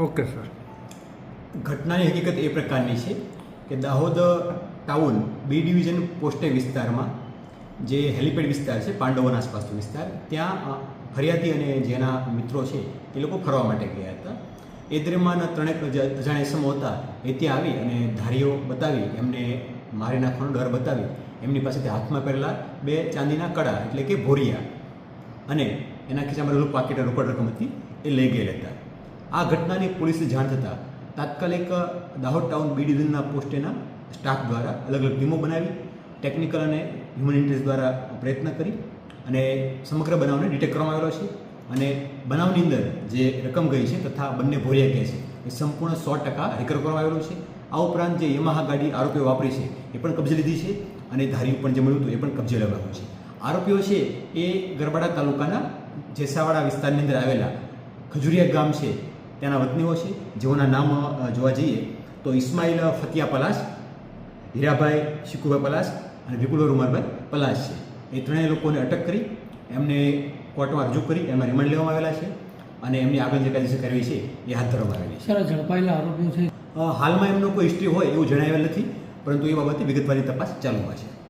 Okay sir. ઘટનાની હકીકત એ પ્રકારની છે કે દાહોદ ટાઉન બી ડિવિઝન પોસ્ટે વિસ્તારમાં જે હેલિપેડ વિસ્તાર છે, પાંડવોના આસપાસનો વિસ્તાર, ત્યાં ફરિયાદી અને જેના મિત્રો છે એ લોકો ફરવા માટે ગયા હતા. એ દરમિયાન ત્રણેક અજાણ્યા ઇસમો હતા એ ત્યાં આવી અને ધારીઓ બતાવી એમને મારી નાખવાનો ડર બતાવી એમની પાસેથી હાથમાં પહેરેલા 2 ચાંદીના કડા એટલે કે ભોરિયા અને એના ખિસ્સામાં રહેલું પાકીટ રોકડ રકમ હતી એ લઈ ગયેલા હતા. આ ઘટનાની પોલીસને જાણ થતાં તાત્કાલિક દાહોદ ટાઉન બી ડિવિઝનના પોસ્ટેના સ્ટાફ દ્વારા અલગ અલગ ટીમો બનાવી ટેકનિકલ અને હ્યુમન ઇન્ટેલિજન્સ દ્વારા પ્રયત્ન કરી અને સમગ્ર બનાવને ડિટેક્ટ કરવામાં આવેલો છે. અને બનાવની અંદર જે રકમ ગઈ છે તથા બંને ભોરિયા ગયા છે એ સંપૂર્ણ 100% રિકવર કરવામાં આવેલું છે. આ ઉપરાંત જે યમાહા ગાડી આરોપીઓ વાપરી છે એ પણ કબજે લીધી છે અને ધાર્યું પણ જે મળ્યું હતું એ પણ કબજે લેવાયું છે. આરોપીઓ છે એ ગરબાડા તાલુકાના જેસાવાડા વિસ્તારની અંદર આવેલા ખજુરિયા ગામ છે ત્યાંના વતનીઓ છે, જેઓના નામ જોવા જઈએ તો ઇસ્માઇલ ફતિયા પલાસ, હીરાભાઈ શિકુભાઈ પલાસ અને વિપુલભાઈ રૂમારભાઈ પલાસ છે. એ ત્રણેય લોકોને અટક કરી એમને કોર્ટમાં રજૂ કરી એમાં રિમાન્ડ લેવામાં આવેલા છે અને એમની આગળ જે કાયદેસર કાર્યવાહી છે એ હાથ ધરવામાં આવેલી છે. સર, ઝડપાયેલા આરોપીઓ છે હાલમાં એમનો કોઈ હિસ્ટ્રી હોય એવું જણાવેલ નથી, પરંતુ એ બાબતે વિગતવારની તપાસ ચાલુમાં છે.